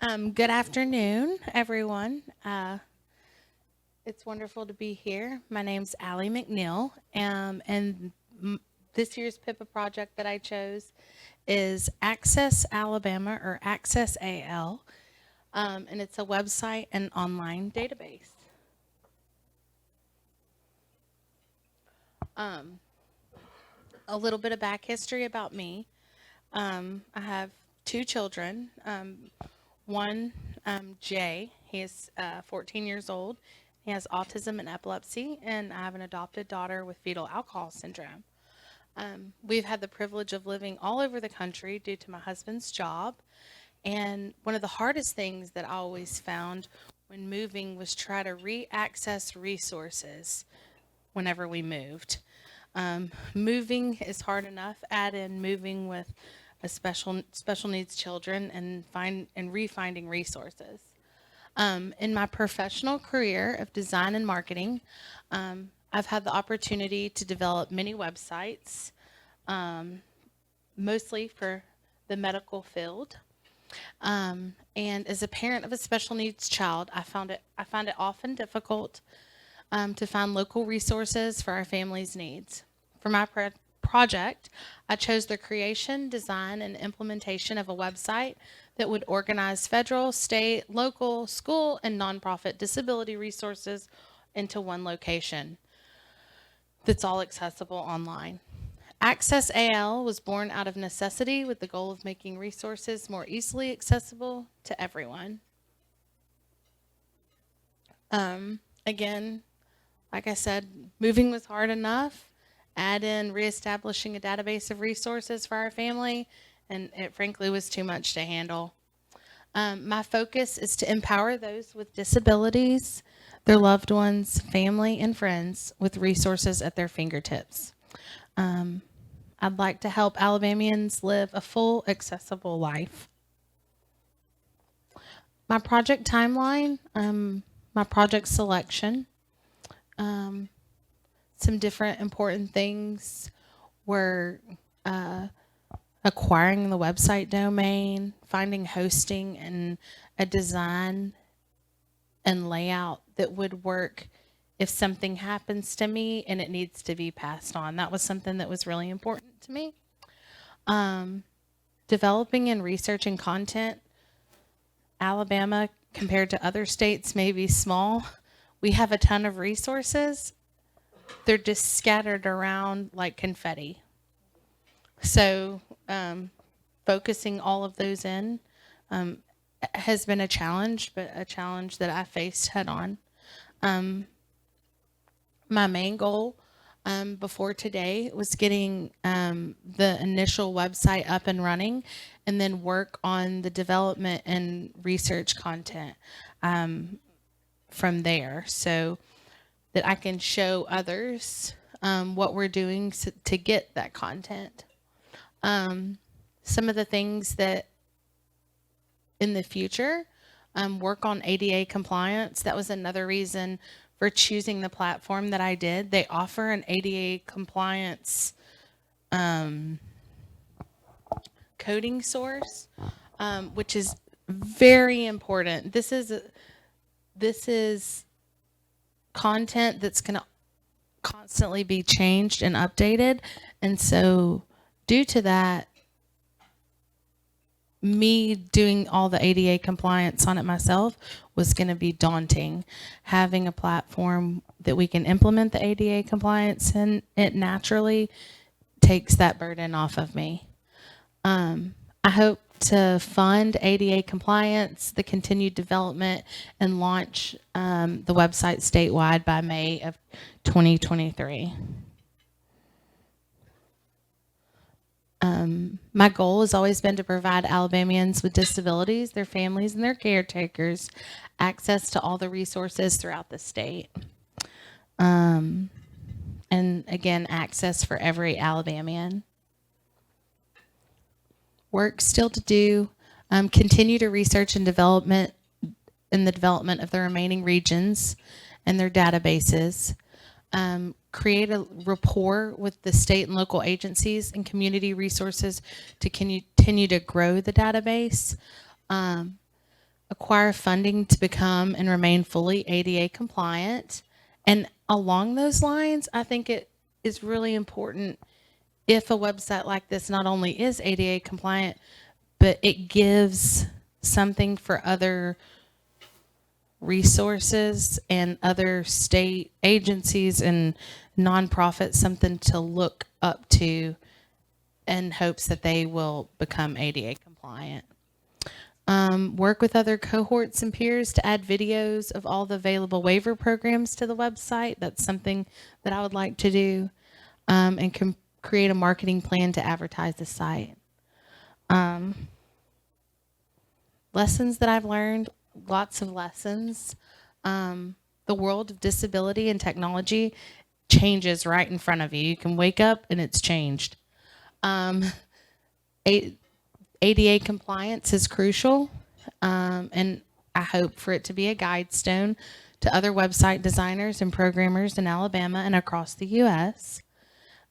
Good afternoon, everyone. It's wonderful to be here. My name's Allie McNeill, and this year's PIPA project that I chose is Access Alabama or Access AL, and it's a website and online database. Um, a little bit of back history about me. I have two children. One, Jay, he is 14 years old. He has autism and epilepsy, and I have an adopted daughter with fetal alcohol syndrome. We've had the privilege of living all over the country due to my husband's job. And one of the hardest things that I always found when moving was try to re-access resources whenever we moved. Moving is hard enough. Add in moving with a special needs children and refinding resources. In my professional career of design and marketing, I've had the opportunity to develop many websites, mostly for the medical field. And as a parent of a special needs child, I found it often difficult to find local resources for our family's needs. For my project, I chose the creation, design, and implementation of a website that would organize federal, state, local, school, and nonprofit disability resources into one location that's all accessible online. Access AL was born out of necessity with the goal of making resources more easily accessible to everyone. Again, like I said, moving was hard enough. Add in reestablishing a database of resources for our family, and it frankly was too much to handle. My focus is to empower those with disabilities, their loved ones, family, and friends with resources at their fingertips. I'd like to help Alabamians live a full, accessible life. My project timeline, my project selection, some different important things were acquiring the website domain, finding hosting, and a design and layout that would work if something happens to me and it needs to be passed on. That was something that was really important to me. Developing and researching content. Alabama, compared to other states, may be small. We have a ton of resources. They're just scattered around like confetti. So, focusing all of those in has been a challenge, but a challenge that I faced head on. My main goal before today was getting the initial website up and running and then work on the development and research content from there so that I can show others what we're doing to get that content. Some of the things that in the future, work on ADA compliance. That was another reason for choosing the platform that I did. They offer an ADA compliance coding source, which is very important. This is content that's going to constantly be changed and updated, and so due to that, me doing all the ADA compliance on it myself was going to be daunting. Having a platform that we can implement the ADA compliance in, it naturally takes that burden off of me. I hope to fund ADA compliance, the continued development, and launch the website statewide by May of 2023. My goal has always been to provide Alabamians with disabilities, their families, and their caretakers access to all the resources throughout the state. And again, access for every Alabamian. Work still to do. Continue to research and development in the development of the remaining regions and their databases. Create a rapport with the state and local agencies and community resources to continue to grow the database. acquire funding to become and remain fully ADA compliant. And along those lines, I think it is really important if a website like this not only is ADA compliant, but it gives something for other resources and other state agencies and nonprofits, something to look up to in hopes that they will become ADA compliant. Work with other cohorts and peers to add videos of all the available waiver programs to the website. That's something that I would like to do. And create a marketing plan to advertise the site. Lessons that I've learned, lots of lessons. The world of disability and technology changes right in front of you. You can wake up and it's changed. ADA compliance is crucial, and I hope for it to be a guide stone to other website designers and programmers in Alabama and across the U.S.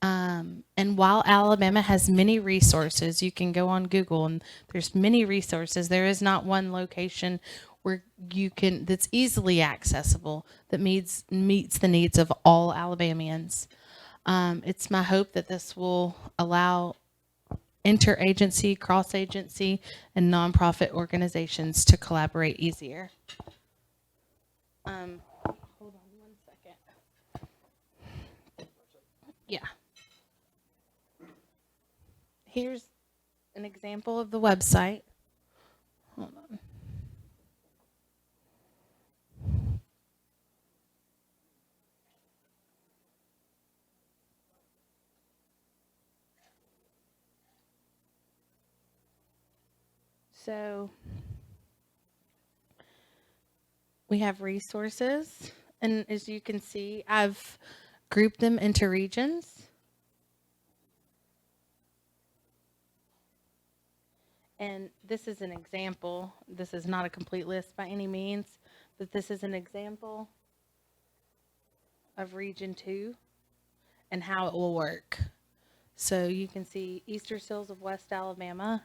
And while Alabama has many resources, you can go on Google and there's many resources. There is not one location where you can that's easily accessible that meets the needs of all Alabamians. It's my hope that this will allow interagency, cross-agency, and nonprofit organizations to collaborate easier. Hold on one second. Yeah. Here's an example of the website. Hold on. So we have resources, and as you can see, I've grouped them into regions. And this is an example. This is not a complete list by any means, but this is an example of Region 2 and how it will work. So you can see Easter Seals of West Alabama,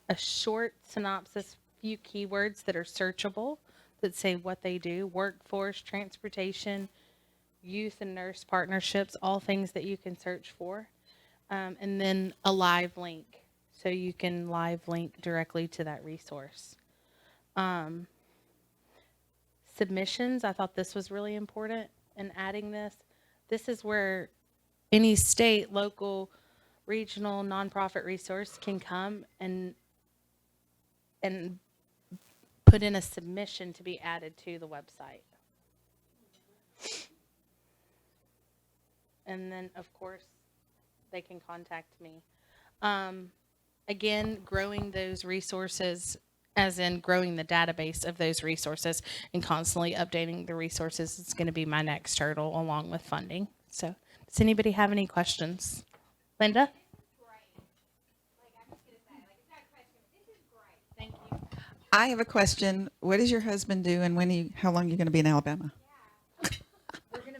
a short synopsis, few keywords that are searchable that say what they do, workforce, transportation, youth and nurse partnerships, all things that you can search for. And then a live link. So you can live link directly to that resource. Submissions, I thought this was really important in adding this. This is where any state, local, regional, nonprofit resource can come and put in a submission to be added to the website. And then, of course, they can contact me. Again, growing those resources, as in growing the database of those resources and constantly updating the resources, is going to be my next hurdle along with funding. So, does anybody have any questions? Linda? Thank you. I have a question. What does your husband do, and how long are you going to be in Alabama? We're going to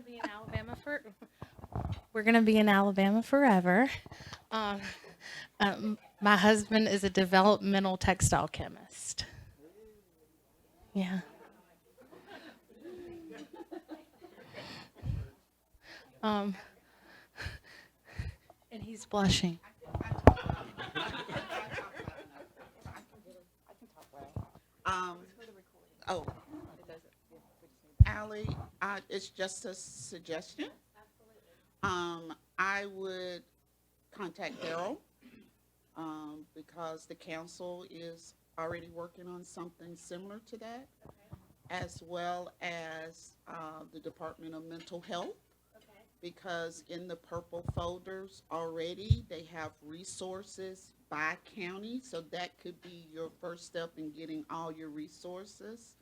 be in Alabama forever. My husband is a developmental textile chemist. Yeah. And he's blushing. Oh, Ally, it's just a suggestion. I would contact Daryl, because the council is already working on something similar to that, as well as the Department of Mental Health, because in the purple folders already, they have resources by county, so that could be your first step in getting all your resources.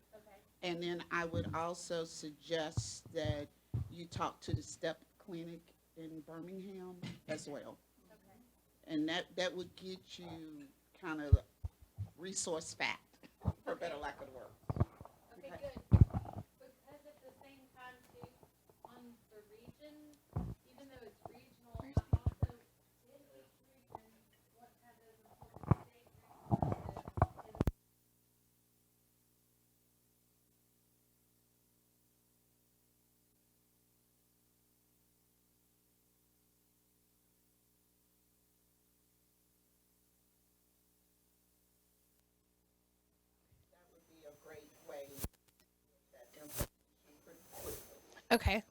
And then I would also suggest that you talk to the STEP clinic in Birmingham as well. And that would get you kind of resource fat, for better lack of word. Okay, good. Because at the same time, too, on the region, even though it's regional, I also, in each region, want to have those important state resources Okay.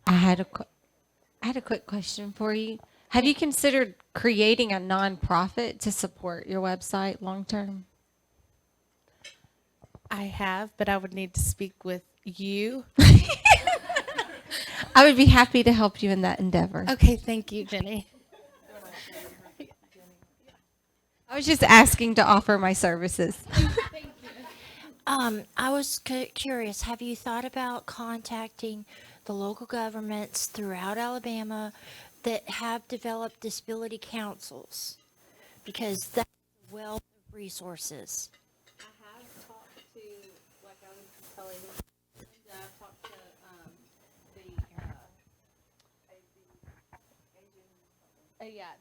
I had a quick question for you. Have you considered creating a nonprofit to support your website long term? I have, but I would need to speak with you. I would be happy to help you in that endeavor. Okay, thank you, Jenny. I was just asking to offer my services. I was curious, have you thought about contacting the local governments throughout Alabama that have developed disability councils? Because that's a wealth of resources. I have talked to, like I was telling Linda, I've talked to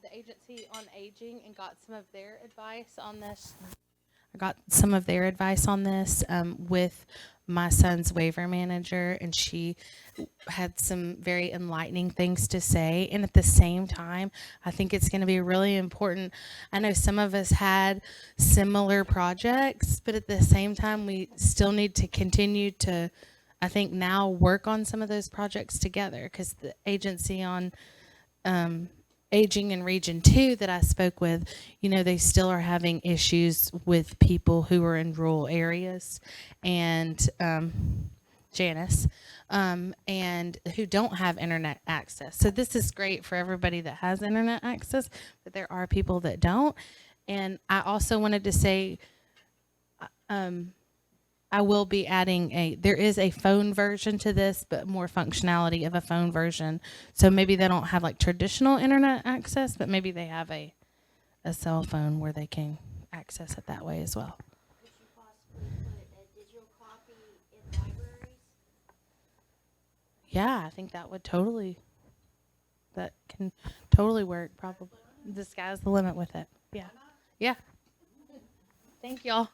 the agency on aging and got some of their advice on this. I got some of their advice on this with my son's waiver manager, and she had some very enlightening things to say. And at the same time, I think it's going to be really important. I know some of us had similar projects, but at the same time, we still need to continue to, I think, now work on some of those projects together, because the agency on aging in Region 2 that I spoke with, you know, they still are having issues with people who are in rural areas and Janice, and who don't have internet access. So this is great for everybody that has internet access, but there are people that don't. And I also wanted to say, I will be adding there is a phone version to this, but more functionality of a phone version. So maybe they don't have like traditional internet access, but maybe they have a cell phone where they can access it that way as well. Could you possibly put a digital copy in libraries? Yeah, I think that can totally work. Probably the sky's the limit with it. Yeah. Yeah. Thank y'all.